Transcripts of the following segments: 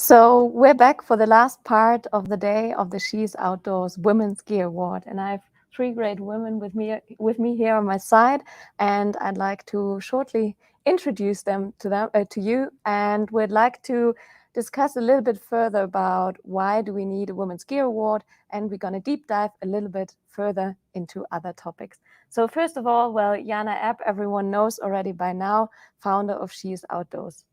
So we're back for the last part of the day of the She's Outdoors Women's Gear Award, and I have three great women with me here on my side, and I'd like to shortly introduce them to you, and we'd like to discuss a little bit further about why do we need a Women's Gear Award, and we're going to deep dive a little bit further into other topics. So first of all, well, Jana Epp, everyone knows already by now, founder of She's Outdoors.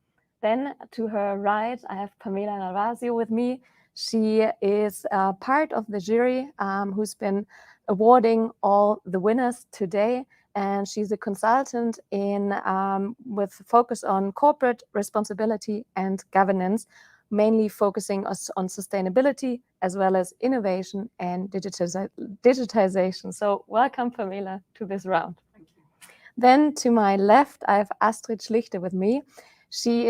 Then to her right, I have Pamela Narvasio with me. She is part of the jury who's been awarding all the winners today. And she's a consultant with focus on corporate responsibility and governance, mainly focusing on sustainability as well as innovation and digitization. So welcome, Pamela, to this round. Thank you. Then to my left, I have Astrid Schlichter with me. She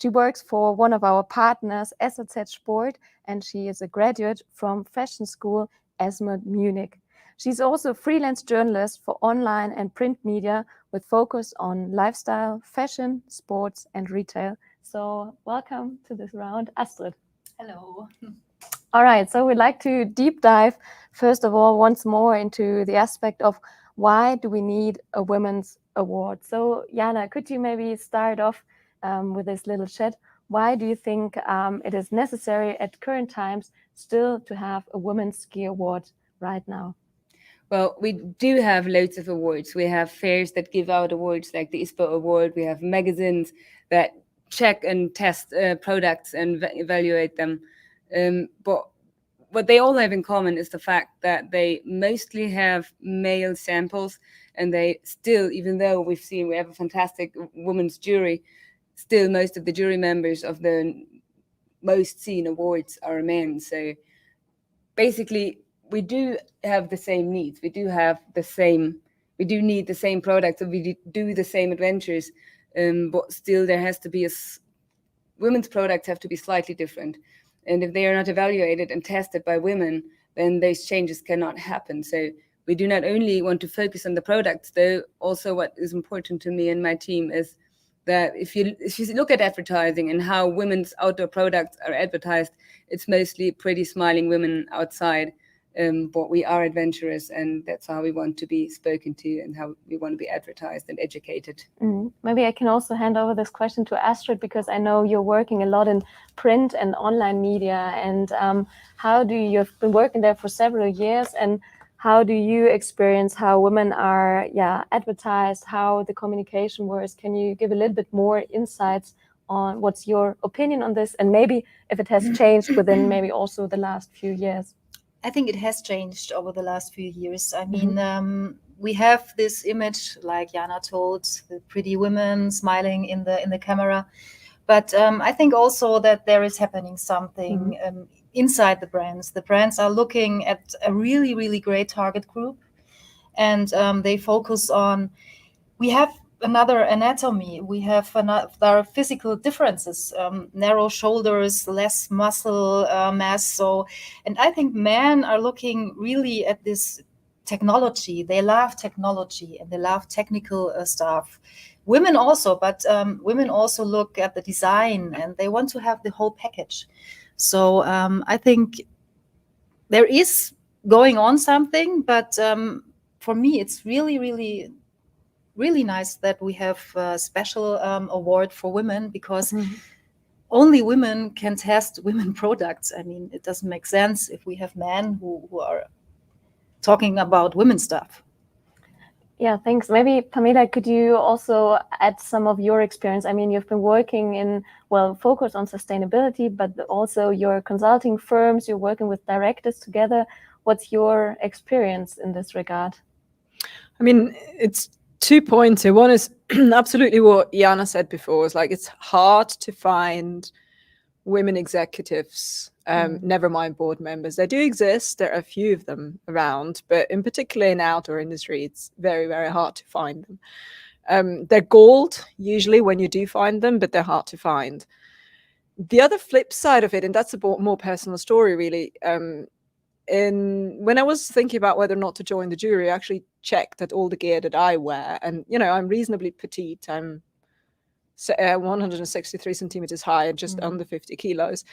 works for one of our partners, SAZ Sport, and she is a graduate from fashion school ESME Munich. She's also a freelance journalist for online and print media with focus on lifestyle, fashion, sports, and retail. So welcome to this round, Astrid. Hello. All right, so we'd like to deep dive, first of all, once more into the aspect of why do we need a women's award? So, Jana, could you maybe start off with this little chat? Why do you think it is necessary at current times still to have a Women's Ski Award right now? Well, we do have loads of awards. We have fairs that give out awards like the ISPO Award. We have magazines that check and test products and evaluate them. But what they all have in common is the fact that they mostly have male samples, and they still, even though we have a fantastic women's jury, still most of the jury members of the most seen awards are men. So basically, we do have the same needs. We do need the same products, and we do the same adventures. But still, there has to be women's products have to be slightly different. And if they are not evaluated and tested by women, then those changes cannot happen. So we do not only want to focus on the products, though also what is important to me and my team is that if you look at advertising and how women's outdoor products are advertised, it's mostly pretty smiling women outside. But we are adventurous, and that's how we want to be spoken to and how we want to be advertised and educated. Maybe I can also hand over this question to Astrid, because I know you're working a lot in print and online media. And you've been working there for several years, and how do you experience how women are advertised, how the communication works? Can you give a little bit more insights on what's your opinion on this, and maybe if it has changed within maybe also the last few years? I think it has changed over the last few years. I mean, we have this image, like Jana told, the pretty women smiling in the camera. But I think also that there is happening something inside the brands. The brands are looking at a really, really great target group, and they focus on. We have another anatomy. We have another physical differences, narrow shoulders, less muscle mass. So, and I think men are looking really at this technology. They love technology and they love technical stuff. Women also, but women also look at the design and they want to have the whole package. So I think there is going on something, but for me, it's really, really really nice that we have a special award for women, because only women can test women products. I mean, it doesn't make sense if we have men who are talking about women stuff. Yeah, thanks. Maybe, Pamela, could you also add some of your experience? I mean, you've been working focus on sustainability, but also your consulting firms, you're working with directors together. What's your experience in this regard? I mean, it's 2 points here. One is absolutely what Jana said before. It's like it's hard to find women executives, never mind board members. They do exist. There are a few of them around, but in particular in outdoor industry, it's very, very hard to find them. They're gold usually when you do find them, but they're hard to find. The other flip side of it, and that's a more personal story really, when I was thinking about whether or not to join the jury, I actually checked that all the gear that I wear, and I'm reasonably petite. I'm 163 centimeters high and just under 50 kilos.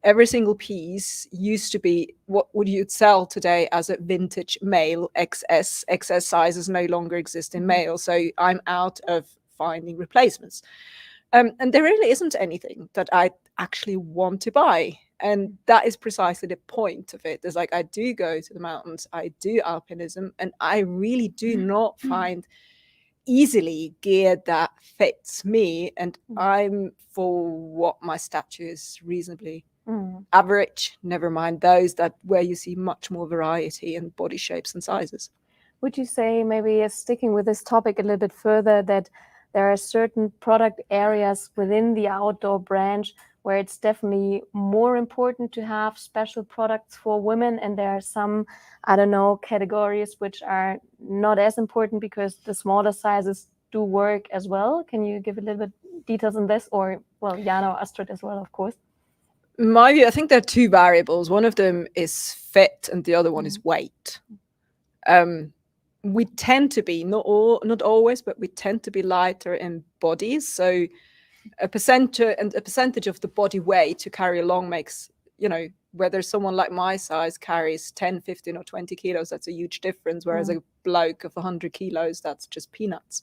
Every single piece used to be what would you sell today as a vintage male XS. XS sizes no longer exist in male, so I'm out of finding replacements. And there really isn't anything that I actually want to buy. And that is precisely the point of it. It's like I do go to the mountains, I do alpinism, and I really do not find easily gear that fits me. And I'm, for what my stature is, reasonably average, never mind those that where you see much more variety in body shapes and sizes. Would you say, maybe sticking with this topic a little bit further, that there are certain product areas within the outdoor branch where it's definitely more important to have special products for women, and there are some, I don't know, categories which are not as important because the smaller sizes do work as well? Can you give a little bit details on this? Or, well, Jana or Astrid as well, of course. My view, I think there are two variables. One of them is fit and the other one is weight. We tend to be, not always, but we tend to be lighter in bodies. So a percentage of the body weight to carry along makes, whether someone like my size carries 10, 15 or 20 kilos, that's a huge difference. Whereas a bloke of 100 kilos, that's just peanuts.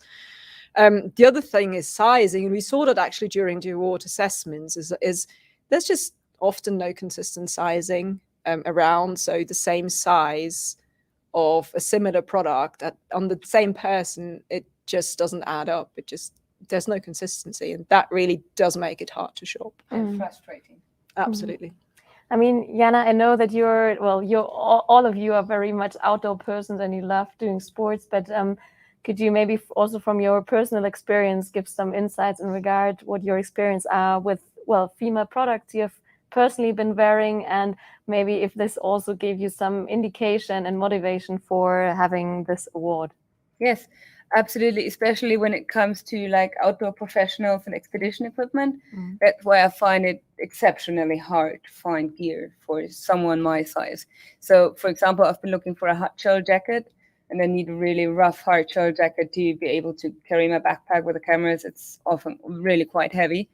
The other thing is sizing. And we saw that actually during the award assessments is there's just often no consistent sizing around. So the same size of a similar product on the same person, it just doesn't add up. There's no consistency, and that really does make it hard to shop. And frustrating. Absolutely. I mean, Jana, I know that you're all of you are very much outdoor persons and you love doing sports, but could you maybe also from your personal experience give some insights in regard what your experience are with, female products you've personally been wearing, and maybe if this also gave you some indication and motivation for having this award? Yes, absolutely, especially when it comes to like outdoor professionals and expedition equipment. That's why I find it exceptionally hard to find gear for someone my size. So, for example, I've been looking for a hard shell jacket, and I need a really rough hard shell jacket to be able to carry my backpack with the cameras. It's often really quite heavy.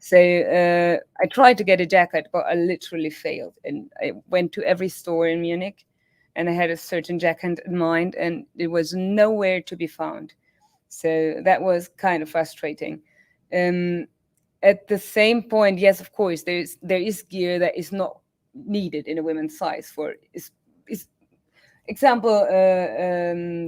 So I tried to get a jacket, but I literally failed. And I went to every store in Munich, and I had a certain jacket in mind, and it was nowhere to be found. So that was kind of frustrating. At the same point, yes, of course, there is gear that is not needed in a women's size for example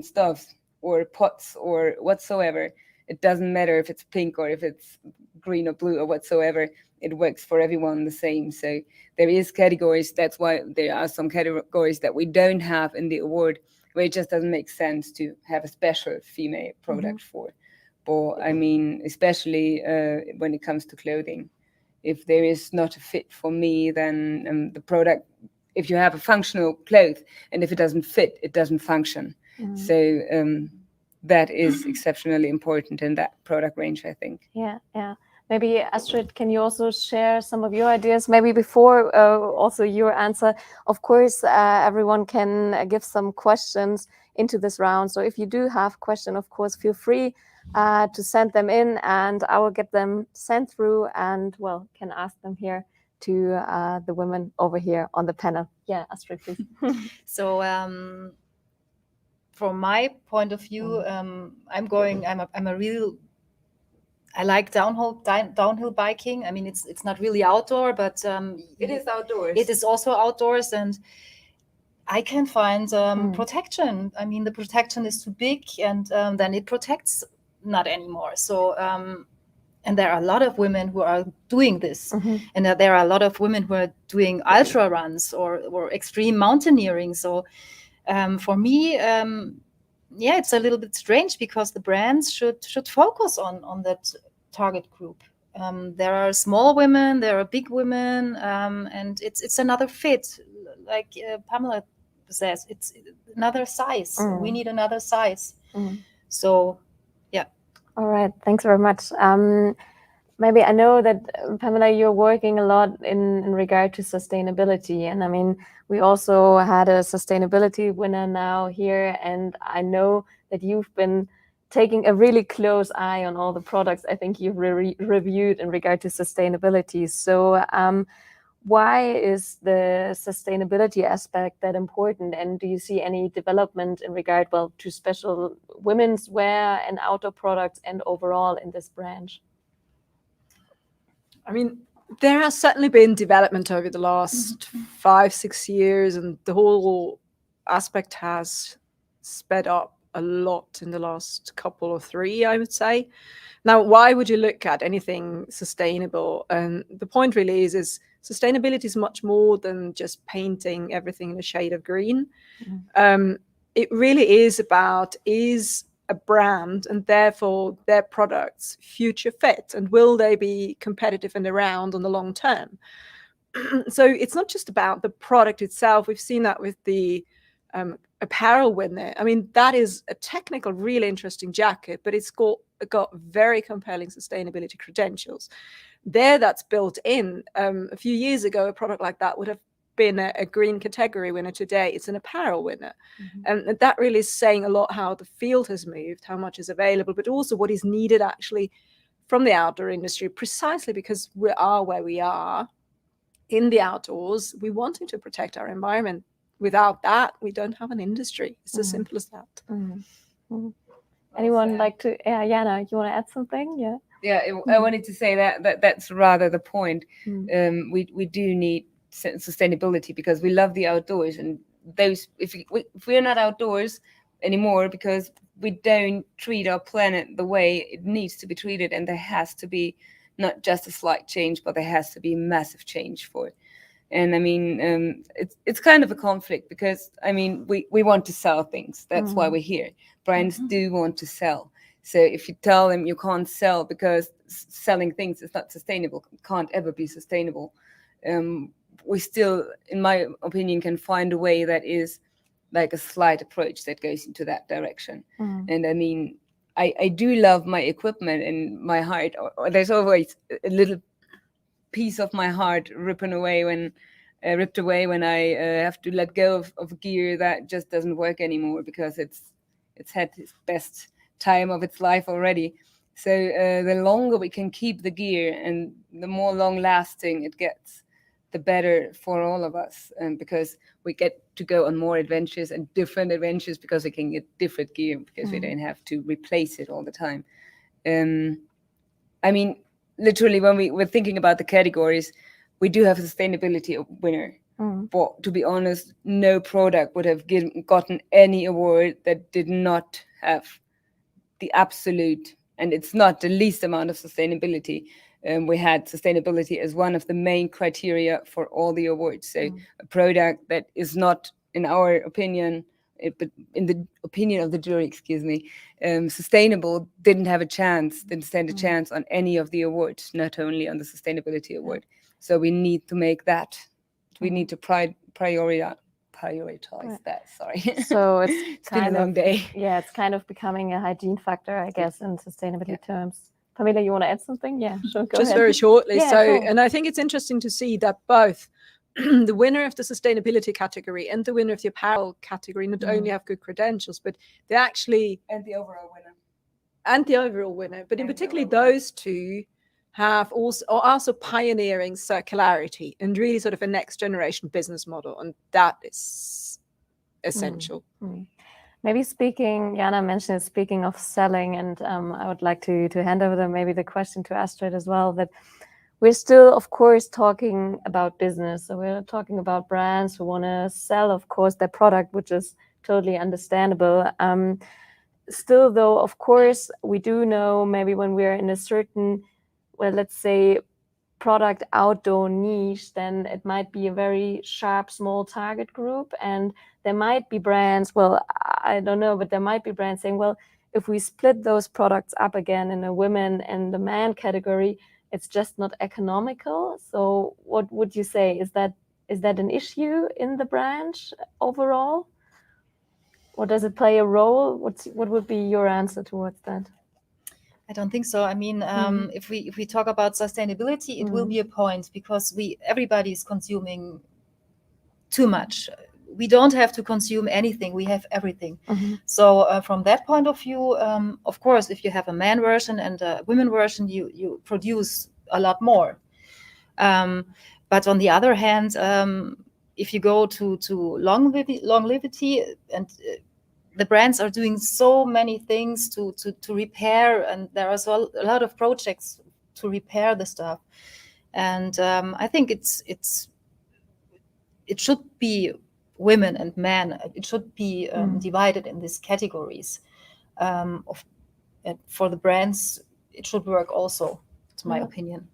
stuffs or pots or whatsoever. It doesn't matter if it's pink or if it's green or blue or whatsoever. It works for everyone the same. So there is categories. That's why there are some categories that we don't have in the award, where it just doesn't make sense to have a special female product for. But I mean, especially when it comes to clothing, if there is not a fit for me, then the product, if you have a functional cloth and if it doesn't fit, it doesn't function. So that is exceptionally important in that product range, I think. Yeah. Maybe Astrid, can you also share some of your ideas? Maybe before also your answer, of course, everyone can give some questions into this round. So if you do have questions, of course, feel free to send them in, and I will get them sent through and, can ask them here to the women over here on the panel. Yeah, Astrid, please. So from my point of view, I like downhill biking. I mean, it's not really outdoor, but it is outdoors. It is also outdoors, and I can find protection. I mean, the protection is too big, and then it protects not anymore. So, and there are a lot of women who are doing this, and there are a lot of women who are doing ultra runs or extreme mountaineering. So, for me, it's a little bit strange, because the brands should focus on that target group. There are small women, there are big women, and it's another fit. Like Pamela says, it's another size. We need another size. So, yeah. All right, thanks very much. Maybe I know that, Pamela, you're working a lot in regard to sustainability. And I mean, we also had a sustainability winner now here. And I know that you've been taking a really close eye on all the products I think you've reviewed in regard to sustainability. So why is the sustainability aspect that important? And do you see any development in regard, well, to special women's wear and outdoor products and overall in this branch? I mean, there has certainly been development over the last 5-6 years, and the whole aspect has sped up a lot in the last couple or 3, I would say. Now, why would you look at anything sustainable? And the point really is sustainability is much more than just painting everything in a shade of green. It really is about, is a brand and therefore their products future fit, and will they be competitive and around on the long term? So it's not just about the product itself. We've seen that with the apparel winner. I mean, that is a technical, really interesting jacket, but it's got very compelling sustainability credentials. That's built in. A few years ago, a product like that would have been a green category winner. Today it's an apparel winner. And that really is saying a lot how the field has moved, how much is available, but also what is needed actually from the outdoor industry, precisely because we are where we are in the outdoors. We wanting to protect our environment. Without that, we don't have an industry. It's as simple as that. Anyone like to, Jana, you want to add something? I wanted to say that's rather the point. We do need sustainability because we love the outdoors, and those if we're not outdoors anymore because we don't treat our planet the way it needs to be treated, and there has to be not just a slight change, but there has to be a massive change for it. And I mean, it's kind of a conflict because I mean we want to sell things. That's why we're here. Brands do want to sell. So if you tell them you can't sell because selling things is not sustainable, can't ever be sustainable, we still, in my opinion, can find a way that is like a slight approach that goes into that direction. And I mean, I do love my equipment and my heart. There's always a little piece of my heart ripped away when I have to let go of gear that just doesn't work anymore because it's had its best time of its life already. So the longer we can keep the gear and the more long lasting it gets, the better for all of us, and because we get to go on more adventures and different adventures because we can get different gear because we don't have to replace it all the time. I mean, literally, when we were thinking about the categories, we do have a sustainability winner. But to be honest, no product would have gotten any award that did not have the absolute, and it's not the least amount of sustainability. We had sustainability as one of the main criteria for all the awards. So a product that is not, in our opinion, but in the opinion of the jury, sustainable didn't stand a chance on any of the awards, not only on the sustainability award. So we need to make that. We need to prioritize that. Sorry. So it's been a long day. Yeah, it's kind of becoming a hygiene factor, I guess, in sustainability terms. Pamela, you want to add something? Yeah, sure. Go ahead. Very shortly. Yeah, so, sure. And I think it's interesting to see that both the winner of the sustainability category and the winner of the apparel category not only have good credentials, but they actually and the overall winner. But in particular, those two have also pioneering circularity and really sort of a next generation business model, and that is essential. Maybe Jana mentioned it, speaking of selling, and I would like to hand over maybe the question to Astrid as well, that we're still, of course, talking about business. So we're talking about brands who want to sell, of course, their product, which is totally understandable. Still, though, of course, we do know maybe when we're in a certain, well, let's say, product outdoor niche, then it might be a very sharp, small target group. And there might be brands, well, I don't know, but there might be brands saying, well, if we split those products up again in a women and the man category, it's just not economical. So what would you say? Is that an issue in the branch overall? Or does it play a role? What would be your answer towards that? I don't think so. I mean, if we talk about sustainability, it will be a point because everybody is consuming too much. we don't have to consume anything. We have everything. Mhm. So from that point of view, of course, if you have a man version and a women version, you produce a lot more. But on the other hand, if you go to longevity and the brands are doing so many things to repair, and there are a lot of projects to repair the stuff. And I think it should be women and men. It should be divided in these categories. And for the brands, it should work also, to my opinion.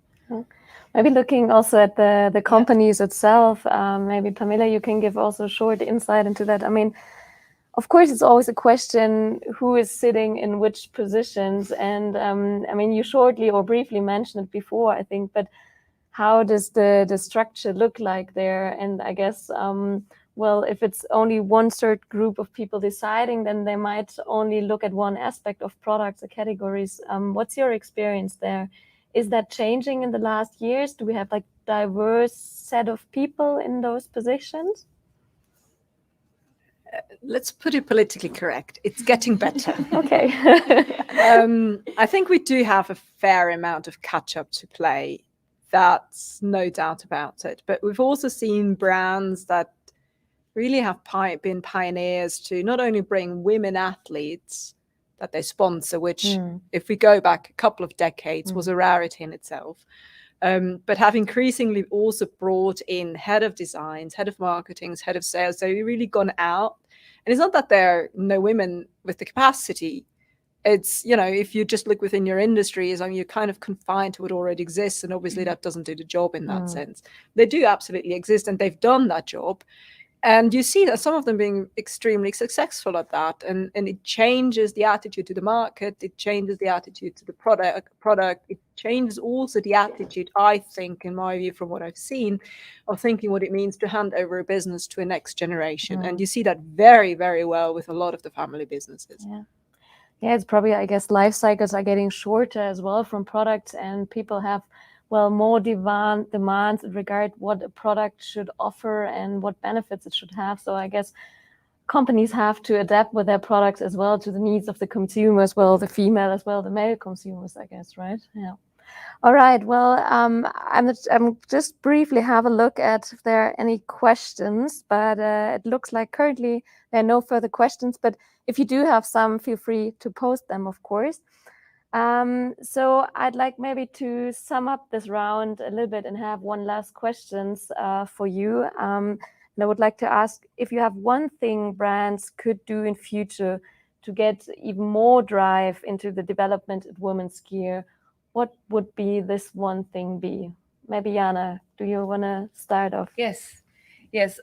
Maybe looking also at the companies itself, maybe Pamela, you can give also a short insight into that. I mean, of course, it's always a question who is sitting in which positions. And I mean, you shortly or briefly mentioned it before, I think, but how does the structure look like there? And I guess, well, if it's only one certain group of people deciding, then they might only look at one aspect of products or categories. What's your experience there? Is that changing in the last years? Do we have like diverse set of people in those positions? Let's put it politically correct. It's getting better. Okay. I think we do have a fair amount of catch up to play. That's no doubt about it. But we've also seen brands that really have been pioneers to not only bring women athletes that they sponsor, which if we go back a couple of decades was a rarity in itself, but have increasingly also brought in head of designs, head of marketing, head of sales. So they've really gone out. And it's not that there are no women with the capacity. It's, you know, if you just look within your industries, I mean, you're kind of confined to what already exists. And obviously that doesn't do the job in that sense. They do absolutely exist and they've done that job. And you see that some of them being extremely successful at that. And it changes the attitude to the market. It changes the attitude to the product. It changes also the attitude, I think, in my view, from what I've seen, of thinking what it means to hand over a business to a next generation. And you see that very, very well with a lot of the family businesses. Yeah, it's probably, I guess, life cycles are getting shorter as well from products, and people have, well, more demands in regard what a product should offer and what benefits it should have. So I guess companies have to adapt with their products as well to the needs of the consumer as well, the female as well, the male consumers, I guess, right? Yeah. All right. Well, I'm just briefly have a look at if there are any questions, but it looks like currently there are no further questions. But if you do have some, feel free to post them, of course. So I'd like maybe to sum up this round a little bit and have one last questions for you. And I would like to ask if you have one thing brands could do in future to get even more drive into the development of women's gear. What would be this one thing be? Maybe Jana, do you want to start off? Yes.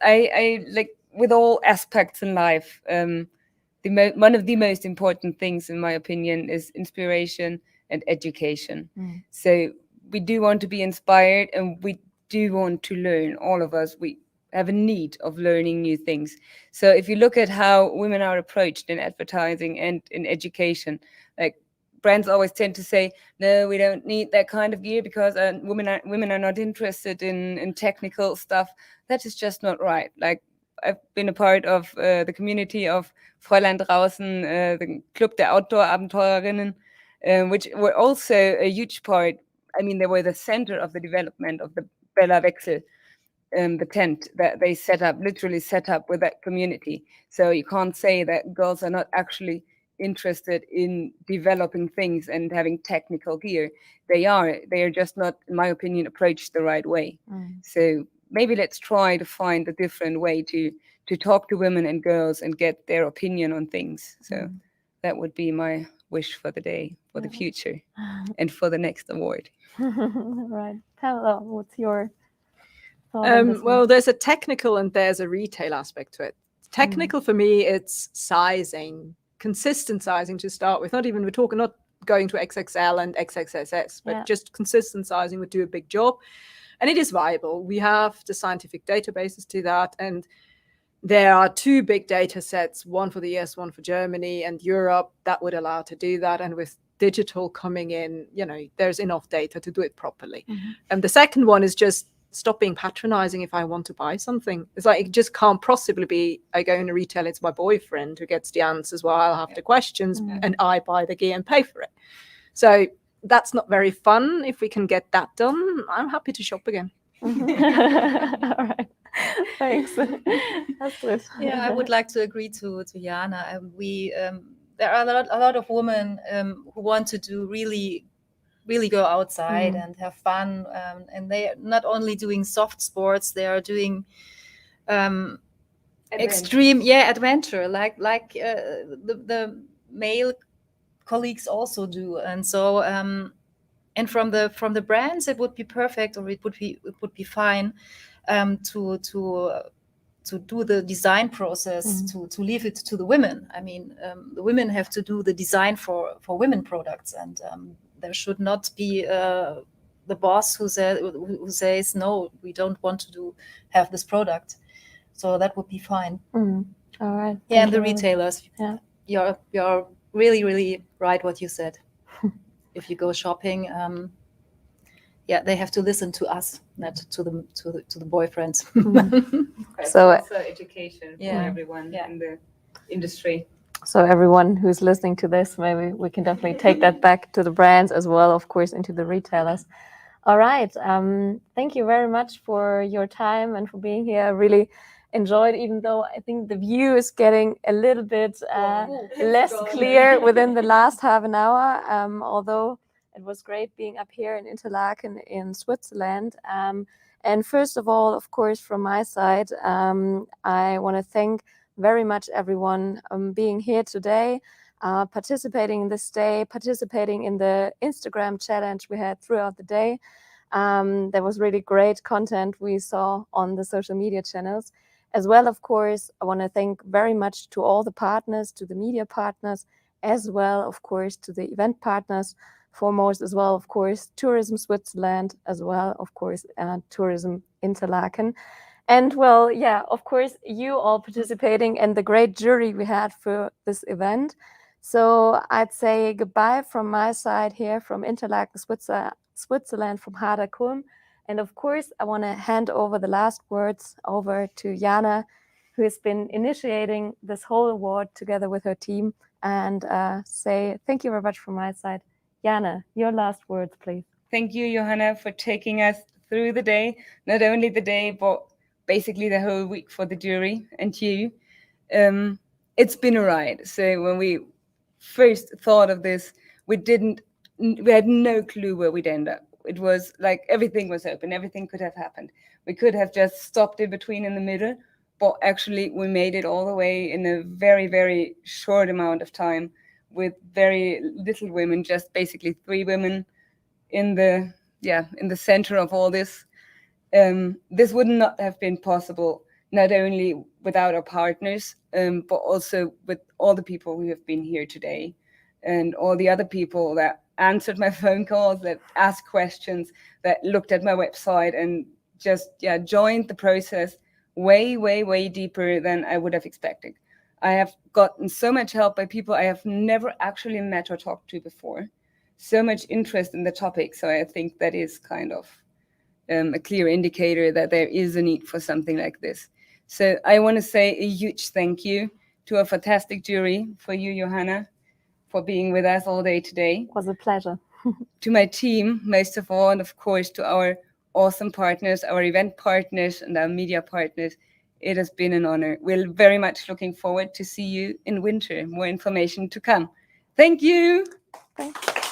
I like with all aspects in life. One of the most important things, in my opinion, is inspiration and education. So we do want to be inspired, and we do want to learn. All of us, we have a need of learning new things. So if you look at how women are approached in advertising and in education, like brands always tend to say, no, we don't need that kind of gear because women are not interested in technical stuff. That is just not right. Like, I've been a part of the community of Fräulein draußen, the Club der Outdoor-Abenteurerinnen, which were also a huge part. I mean, they were the center of the development of the Bella Wechsel, the tent that they literally set up with that community. So you can't say that girls are not actually interested in developing things and having technical gear. They are just not, in my opinion, approached the right way. So maybe let's try to find a different way to talk to women and girls and get their opinion on things. So that would be my wish for the day, for the future, and for the next award. Right. Paolo, what's your thought on this one? Well, there's a technical and there's a retail aspect to it. Technical for me, it's sizing, consistent sizing to start with. Not going to XXL and XXSS, but just consistent sizing would do a big job. And it is viable. We have the scientific databases to that. And there are 2 big data sets, one for the US, one for Germany and Europe, that would allow to do that. And with digital coming in, there's enough data to do it properly. And the second one is just stop being patronizing if I want to buy something. It's like, it just can't possibly be I go in a retail, it's my boyfriend who gets the answers while I'll have the questions and I buy the gear and pay for it. So that's not very fun. If we can get that done, I'm happy to shop again. All right. Thanks. That's good. Yeah, I would like to agree to Jana. There are a lot of women who want to do really go outside and have fun, and they are not only doing soft sports, they are doing extreme adventure like the male colleagues also do. And so and from the brands, it would be perfect, or it would be fine to do the design process, to leave it to the women. I mean, the women have to do the design for women products, and there should not be the boss who says no, we don't want to have this product. So that would be fine. All right. Yeah, and Thank the you. retailers. Yeah. You're really right what you said. If you go shopping, they have to listen to us, not to the boyfriends. So also education for everyone in the industry. So everyone who's listening to this, maybe we can definitely take that back to the brands as well, of course, into the retailers. All right. Thank you very much for your time and for being here. I really enjoyed, even though I think the view is getting a little bit less clear within the last half an hour, although it was great being up here in Interlaken in Switzerland. And first of all, of course, from my side, I want to thank very much everyone being here today, participating in this day, participating in the Instagram challenge we had throughout the day. There was really great content we saw on the social media channels. As well, of course, I want to thank very much to all the partners, to the media partners, as well, of course, to the event partners, foremost as well, of course, Tourism Switzerland, as well, of course, Tourism Interlaken. And well, yeah, of course, you all participating and the great jury we had for this event. So I'd say goodbye from my side here from Interlaken, Switzerland, from Hader Kulm. And of course, I want to hand over the last words over to Jana, who has been initiating this whole award together with her team, and say thank you very much from my side. Jana, your last words, please. Thank you, Johanna, for taking us through the day, not only the day, but basically the whole week for the jury and you. It's been a ride. So when we first thought of this, we had no clue where we'd end up. It was like everything was open, everything could have happened. We could have just stopped in between in the middle, but actually we made it all the way in a very, very short amount of time with very little women, just basically 3 women in the center of all this. This would not have been possible, not only without our partners, but also with all the people who have been here today and all the other people that answered my phone calls, that asked questions, that looked at my website and just joined the process way, way, way deeper than I would have expected. I have gotten so much help by people I have never actually met or talked to before. So much interest in the topic. So I think that is kind of a clear indicator that there is a need for something like this. So I want to say a huge thank you to a fantastic jury, for you, Johanna, for being with us all day today. It was a pleasure. To my team, most of all, and of course to our awesome partners, our event partners and our media partners. It has been an honor. We're very much looking forward to see you in winter. More information to come. Thank you. Thanks.